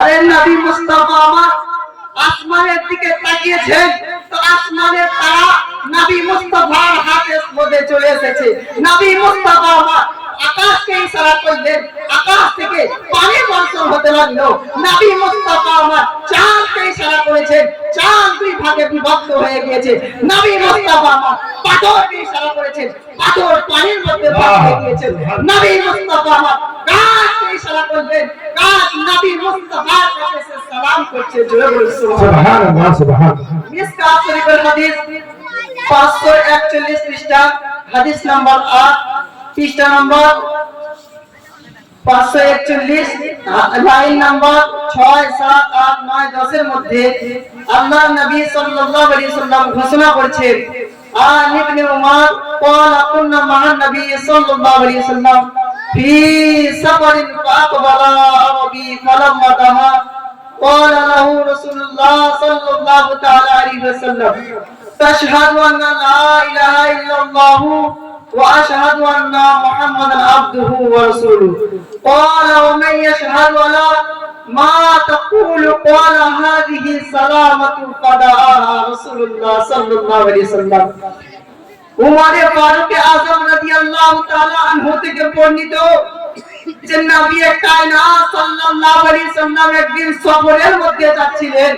নবী মুস্তাফা আমার আসমানের দিকে তাকিয়েছেন, তো আসমানের তারা নবী মুস্তাফার হাতের মধ্যে চলে এসেছে। নবী মুস্তাফা আমার আকাশকে ইশারা করলেন, আকাশ থেকে পানি বর্ষণ হতে লাগলো। নবী মুস্তাফা আমার চাঁদকে ইশারা করেছেন, চাঁদ দুই ভাগে বিভক্ত হয়ে গিয়েছে। নবী মুস্তাফা আমার পাথরকে ইশারা করেছেন, পাথর পানির মধ্যে ভাগ হয়ে গিয়েছে। নবী মুস্তাফা আমার গাছকে ইশারা করলেন, গাছ নবী মুস্তাফার কাছে সালাম করছে। জোরে বলুন সুবহানাল্লাহ। সুবহানাল্লাহ। মিসকাত শরীফের হাদিস 541 পৃষ্ঠা, হাদিস নাম্বার 8, পৃষ্ঠা নাম্বার 541, লাইন নাম্বার 6, 7, 8, 9, 10 এর মধ্যে আল্লাহর নবী সাল্লাল্লাহু আলাইহি ওয়াসাল্লাম ঘোষণা করেছেন, আন ইবনে উমর قال كنا مع النبي صلى الله عليه وسلم في سفر فأقبل عربي فلما دها قال له رسول الله صلى الله تعالى عليه وسلم تشهد أن لا إله إلا الله وأشهد أن محمدا عبده ورسوله قال ومن يشهد ولا ما تقول قال هذه سلامة فدعاها رسول الله صلى الله عليه وسلم। উমরে ফারুক আযম রাদিয়াল্লাহু তাআলা আনহু থেকে বর্ণিত যে নবী কায়নাত সাল্লাল্লাহু আলাইহি সাল্লাম একদিন সফরের মধ্যে যাচ্ছিলেন।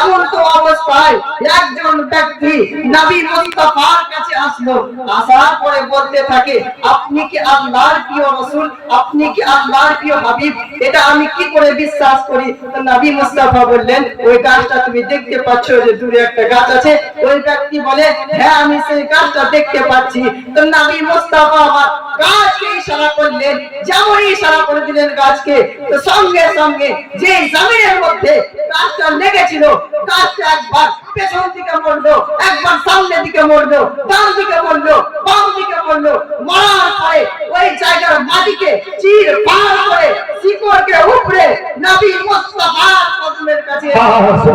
এমন তো অবস্থায় একজন ব্যক্তি নবী মুস্তাফার কাছে আসলো, আসার পরে বলতে থাকে, আপনি কি আল্লাহর প্রিয় রাসূল, আপনি কি আল্লাহর প্রিয় হাবিব, এটা আমি কি করে বিশ্বাস করি। তো নবী মুস্তাফা বললেন, ওই গাছটা তুমি দেখতে পাচ্ছ যে দূরে একটা গাছ আছে। ওই ব্যক্তি বলে, হ্যাঁ আমি সেই গাছটা দেখতে পাচ্ছি। তো নবী মুস্তাফা আমার গাছকে ইশারা করলেন, যেমন ইশারা করে দিলেন গাছকে, তো সঙ্গে সঙ্গে যে জমিনের মধ্যে গাছটা লেগেছিল, গাছটা একবার পেছন দিকে মরলো, একবার সামনের দিকে মরলো, ডান দিকে মরলো, বাম দিকে মরলো। মরার পরে ওই জায়গার মাটিকে চির পার করে শিকড়কে উপরে নবী মুস্তাফার কদমের কাছে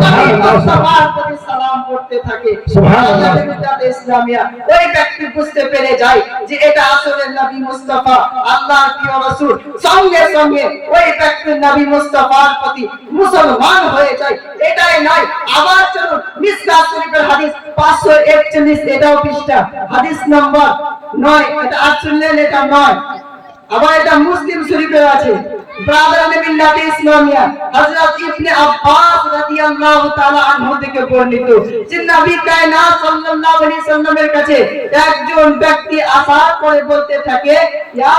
নবী মুস্তাফার প্রতি সালাম করতে থাকে। সুবহানাল্লাহ। ইসলামিয়া ওই ব্যক্তি বুঝতে পেরে যায় যে এটা আসলে নবী মুস্তাফা আল্লাহর প্রিয় রাসূল। সঙ্গে সঙ্গে ওই ব্যক্তি নবী মুস্তাফার প্রতি মুসলমান হয়ে যায়। এটাই নয়, আবার চলুন মিসকাত শরীফের হাদিস 541, এটাও পৃষ্ঠা, হাদিস নাম্বার 9, এটা আসলেন এটা 9, আবার এটা মুসলিম শরীফে আছে। ব্রাদারানে মিল্লাতে ইসলামিয়া হযরত ইবনে আব্বাস রাদিয়াল্লাহু তাআলা আনহু থেকে বর্ণিত যে নবী কায়নাত সাল্লাল্লাহু আলাইহি সাল্লামের কাছে একজন ব্যক্তি আসার পরে বলতে থাকে, ইয়া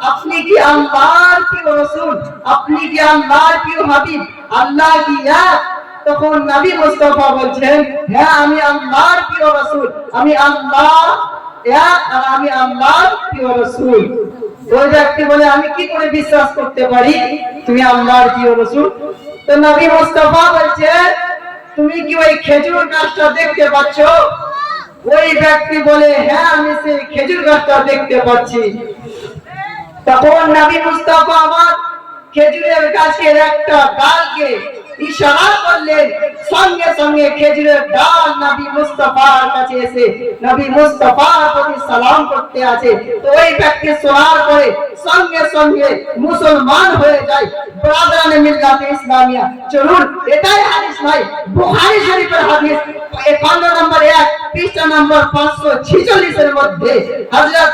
আপনি কি আল্লাহর প্রিয় রাসূল, আপনি কি আল্লাহর প্রিয় হাবিব, আল্লাহ কি এক। তখন নবী মুস্তাফা বলছেন, হ্যাঁ আমি আল্লাহর প্রিয় রাসূল, আমি আল্লাহ এক আর আমি আল্লাহর প্রিয় রাসূল। ওই ব্যক্তি বলে, আমি কি করে বিশ্বাস করতে পারি তুমি আল্লাহর প্রিয় রাসূল। তো নবী মুস্তাফা বলছে, তুমি কি ওই খেজুর গাছটা দেখতে পাচ্ছ। ওই ব্যক্তি বলে, হ্যাঁ আমি সেই খেজুর গাছটা দেখতে পাচ্ছি। তখন নবী মুস্তাফা আমার খেজুরের গাছের একটা ডালকে ইশারা করলেন, সঙ্গে সঙ্গে খেজুরের ডাল নবী মুস্তাফার কাছে এসে নবী মুস্তাফার প্রতি সালাম করতে আছে। তো ওই ব্যক্তি শোনার পরে সঙ্গে সঙ্গে মুসলমান হয়ে যায়। ব্রাদারানে মিল্লাতে ইসলামিয়া চলুন, এটাই হাদিস নয়, বুখারী শরীফের হাদিস 51 নম্বর 1, পৃষ্ঠা নাম্বার 546 এর মধ্যে হযরত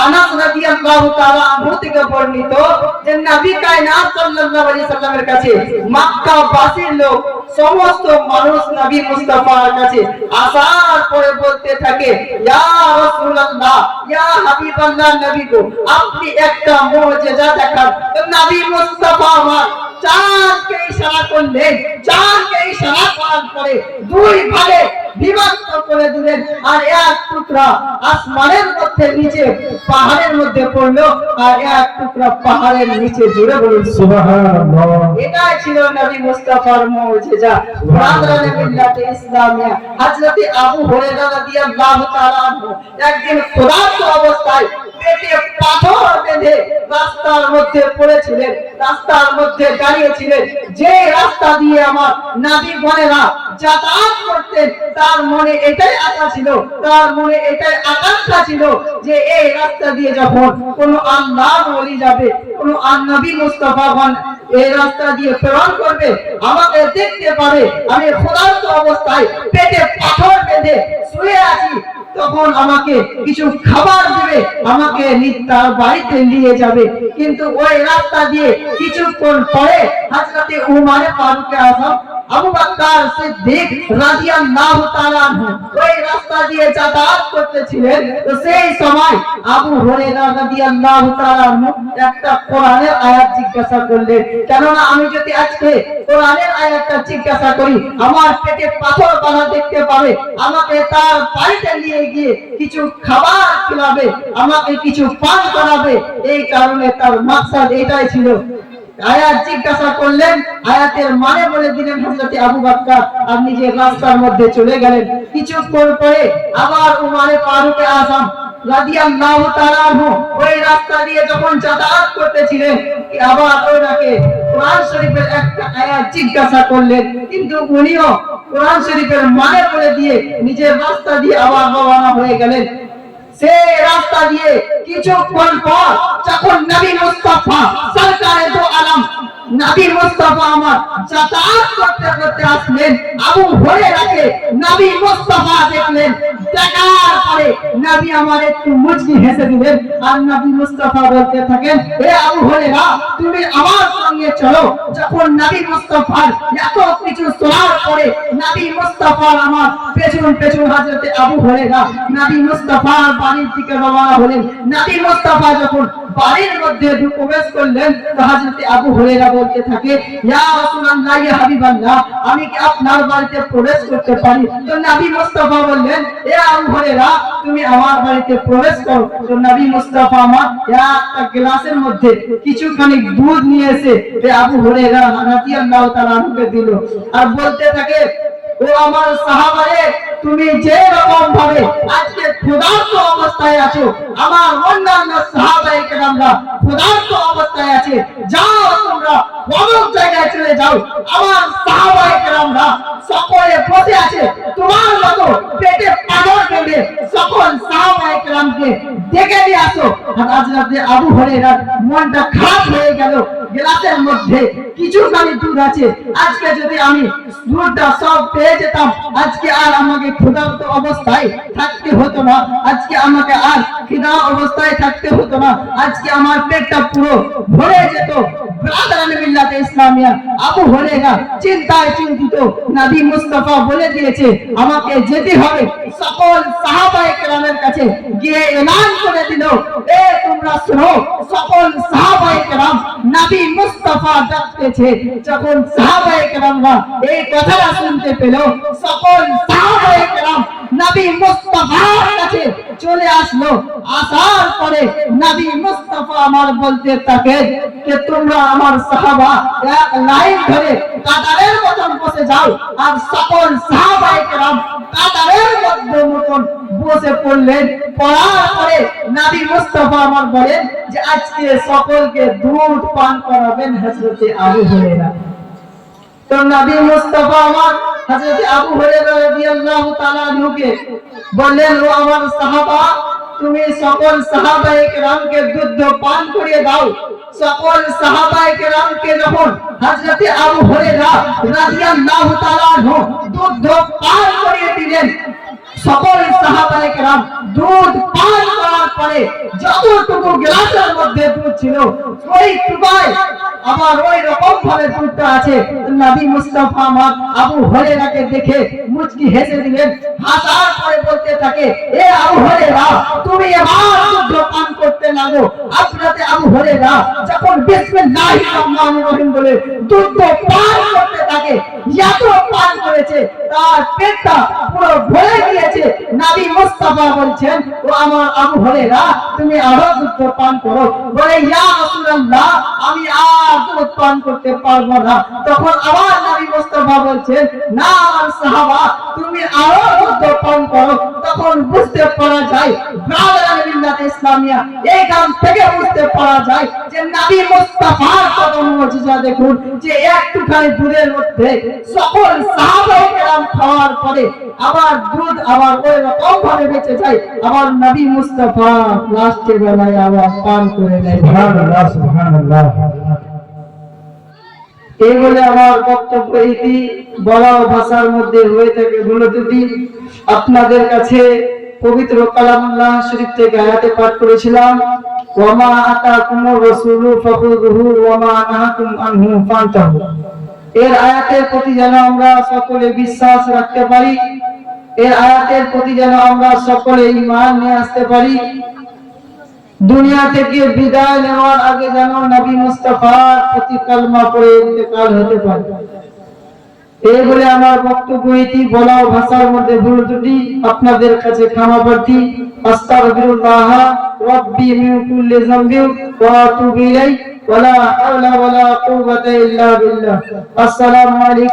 আনাস রাদিয়াল্লাহু তাআলা আনহু থেকে বর্ণিত যে নবী কায়নাত সাল্লাল্লাহু আলাইহি সাল্লামের কাছে মক্কা বাসীর লোক সমস্ত মানুষ নবী মুস্তাফার কাছে আসার পরে বলতে থাকে, ইয়া রাসূলুল্লাহ, ইয়া হাবিবাল্লাহ, নবী গো আপনি একটা মুজিজা দেখান। তো নবী মুস্তাফা আমার চাঁদকে ইশারা করলেন, চাঁদকে ইশারা করার পরে দুই ভাগে বিভক্ত করে দিলেন, আর এক টুকরা আসমানের মধ্যে নিচে পাহাড়ের মধ্যে পড়লো, আর এক টুকরা পাহাড়ের নিচে। জুড়ে বলুন সুবহানাল্লাহ। এটাই ছিল নবী মুস্তাফার মুজিজা। ব্রাদারানে মিল্লাতে ইসলামিয়া হযরত আবু হুরায়রা রাদিয়াল্লাহু তাআলা আনহু একদিন ক্ষুধার্ত অবস্থায় পেটে পাথর বেঁধে রাস্তার মধ্যে পড়েছিলেন, রাস্তার মধ্যে দাঁড়িয়েছিলেন। যে রাস্তা দিয়ে আমার নবী বোনেরা যাতায়াত করতেন, তার মনে এটাই আশা ছিল, তার মনে এটাই আকাঙ্ক্ষা ছিল যে এই রাস্তা দিয়ে যখন কোন আল্লাহর ওলি যাবে, কোন নবী মুস্তাফাগণ এই রাস্তা দিয়ে প্রেরণ করবে, আমাকে দেখতে পাবে আমি ক্ষুধার্ত অবস্থায় পেটে পাথর বেঁধে শুয়ে আছি, তখন আমাকে কিছু খাবার দিবে, আমাকে তার বাড়িতে নিয়ে যাবে। কিন্তু ওই রাস্তা দিয়ে কিছুক্ষণ পরে হযরতে উমর ফারুক আযম আবু বকর সিদ্দিক রাদিয়াল্লাহু তাআলা ওই রাস্তা দিয়ে যাতায়াত করতেছিলেন। তো সেই সময় আবু হুরায়রা রাদিয়াল্লাহু তাআলা একটা কোরআনের আয়াত জিজ্ঞাসা করলেন, কেননা আমি যদি আজকে কোরআনের আয়াতটা জিজ্ঞাসা করি, আমার পেটে পাথর বাঁধা দেখতে পাবে, আমাকে তার বাড়িতে নিয়ে গিয়ে কিছু খাবার খিলাবে, আমাকে কিছু পান করাবে। এই কারণে তার মাকসাদ এটাই ছিল। আয়াত জিজ্ঞাসা করলেন, আয়াতের মানে বলে দিলেন হযরত আবু বকর, আর নিজে রাস্তার মধ্যে চলে গেলেন। কিছুক্ষণ পরে আবার উমর ফারুক আযম রাদিয়াল্লাহু তাআলা ওই রাস্তা দিয়ে যখন যাতায়াত করতেছিলেন, আবার ওনাকে কোরআন শরীফের একটা আয়াত জিজ্ঞাসা করলেন, কিন্তু উনিও কোরআন শরীফের মানে বলে দিয়ে নিজের রাস্তা দিয়ে আবার রওনা হয়ে গেলেন। সেই রাস্তা দিয়ে কিছুক্ষণ পর যখন নবী মুস্তাফা সরকারে দো আলম নবী মুস্তাফা আমার যাতায়াত করতে করতে আসলেন, আবু হুরায়রাকে নবী মুস্তাফা দেখলেন। দেখার পরে নবী আমার একটু মুচকি হেসে দিলেন, আর নবী মুস্তাফা বলতে থাকেন, হে আবু হুরায়রা, তুমি আমার সঙ্গে চলো। যখন নবী মুস্তাফার এত কিছু শোনার পরে নবী মুস্তাফার আমার পেছন পেছন হযরত আবু হুরায়রা নবী মুস্তাফার বাড়ির দিকে রওনা হলেন। নবী মুস্তাফা যখন বাড়ির মধ্যে প্রবেশ করলেন, তো হযরত আবু হুরায়রা বলতে থাকে, ইয়া রাসূলুল্লাহ, ইয়া হাবিবাল্লাহ, আমি কি আপনার বাড়িতে প্রবেশ করতে পারি? তো নবী মুস্তাফা বললেন, এ আবু হুরায়রা, তুমি আমার বাড়িতে প্রবেশ করো। তো নবী মুস্তাফা আমার একটা গ্লাসের মধ্যে কিছুখানি দুধ নিয়ে এসে আবু হুরায়রা রাদিয়াল্লাহু তাআলা আনহুকে দিল, আর বলতে থাকে, ও আমার সাহাবায়ে, তুমি যে রকম ভাবে আজকে ক্ষুধার্ত অবস্থায় আছো, আমার অন্যান্য সাহাবায়ে কেরামরা ক্ষুধার্ত অবস্থায় আছে, যাও তোমরা অমুক জায়গায় চলে যাও, আমার সাহাবায়ে কেরামরা সকলে বসে আছে, তোমার মতো পেটে পাথর বেঁধে সকল সাহাবায়ে কেরামকে ডেকে নিয়ে আসো। আর হযরত আবু হুরায়রার মনটা খারাপ হয়ে গেল, গ্লাসের মধ্যে কিছুখানি দুধ আছে, আজকে যদি আমি দুধটা সব পেয়ে যেতাম, আজকে আর আমাকে ক্ষুধার্ত অবস্থায় থাকতে হতো না, আজকে আমাকে আর খিদা অবস্থায় থাকতে হতো না, আজকে আমার পেটটা পুরো ভরে যেত। ব্রাদারান মিল্লাতে ইসলামিয়া আবু হুরায়রা চিন্তায় চিন্তিত, নবী মুস্তাফা বলে দিয়েছে আমাকে যেতে হবে। সকল সাহাবায়ে কেরামের কাছে গিয়ে এলান করে দিল, এ তোমরা শুনো, সকল সাহাবায়ে কেরাম নবী মুস্তাফা ডাকতেছে। যখন সাহাবায়ে কেরামরা এই কথাটা শুনতে পেল, সকল সাহাবায়ে কেরাম নবী মুস্তাফার কাছে চলে আসলো। আসার পরে নবী মুস্তাফা আমার বলতে থাকে যে তোমরা আমার সাহাবা এক লাইন ধরে কাতারের মতন বসে যাও। আর সকল সাহাবায়ে কেরাম কাতারের মতন বসে পড়লেন। পড়ার পরে নবী মুস্তাফা আমার বলেন যে আজকে সকলকে দুধ পান করাবেন হযরত আবু হুরায়রা। তো নবী মুস্তাফা আমার হযরত আবু হুরায়রা রাদিয়াল্লাহু তাআলা আনহুকে বললেন, ও আমার সাহাবা, তুমি সকল সাহাবায়ে কেরামকে দুধ পান করিয়ে দাও। সকল সাহাবায়ে কেরামকে যখন হযরত আবু হুরায়রা রাদিয়াল্লাহু তাআলা আনহু দুধ পান করিয়ে দিলেন, সকল সাহাবায়ে কেরাম দুধ পান করার পরে যতটুকু গ্লাসের মধ্যে দুধ ছিল, ওই টুকায় আবার ওই রকম ভাবে দুধটা আছে। নবী মুস্তাফা আমার আবু হুরায়রাকে দেখে মুচকি হেসে দিলেন, হাসার পরে বলতে থাকে, এ আবু হুরায়রা, তুমি এবার দুধ পান করতে লাগো। হযরত আবু হুরায়রা যখন বিসমিল্লাহির রহমানির রহিম বলে দুধ পান করতে থাকে, এত পান করেছে তার পেটটা পুরো ভরে গিয়েছে। নবী মুস্তাফা বলছেন, ও আমার আবু হুরায়রা, তুমি আরো দুধ পান করো। বলে, ইয়া রাসূলুল্লাহ, আমি আর দুধ পান করতে পারবো না। তখন আবার নবী মুস্তাফা বলছেন, না আমার সাহাবা, তুমি আরো দুধ পান করো। তখন বুঝতে পারা যায় ব্রাদারান মিল্লাত ইসলামিয়া এই গান থেকে বুঝতে পারা যায় যে নবী মুস্তাফার কত মুজিজা দেখুন, যে একটুখানি দুধের মধ্যে সকল সাহাবায়ে কেরাম খাওয়ার পরে আবার দুধ আবার ওই রকম ভাবে বেঁচে যায়, আবার নবী মুস্তাফা লাস্টের বেলায় আবার পান করে নেয়। সুবহানাল্লাহ সুবহানাল্লাহ। এই বলে আমার বক্তব্য এটি বলা ভাষার মধ্যে হয়ে থাকে ভুল ত্রুটি। আপনাদের কাছে পবিত্র কালামুল্লাহ শরীফ থেকে আয়াতে পাঠ করেছিলাম, ওয়ামা আতাকুমুর রাসূলু ফাখুযুহু ওয়ামা নাহাকুম আনহু ফান্তাহু। এর আয়াতের প্রতি যেন আমরা সকলে বিশ্বাস রাখতে পারি, এর আয়াতের প্রতি যেন আমরা সকলে ঈমান নিয়ে আসতে পারি। দুনিয়া থেকে বিদায় নেওয়ার আগে যেন নবী মুস্তাফার প্রতি কালমা পড়ে ইন্তেকাল হতে পারে। এই বলে আমার বক্তব্য এটি বলা ভাষার মধ্যে ভুল ত্রুটি আপনাদের কাছে ক্ষমা প্রার্থী। আস্তাগফিরুল্লাহ রাব্বি মিন কুল্লি যামবি ওয়া আতুবু ইলাইহি ওয়া লা হাওলা ওয়া লা কুওয়াতা ইল্লা বিল্লাহ। আসসালামু আলাইকুম।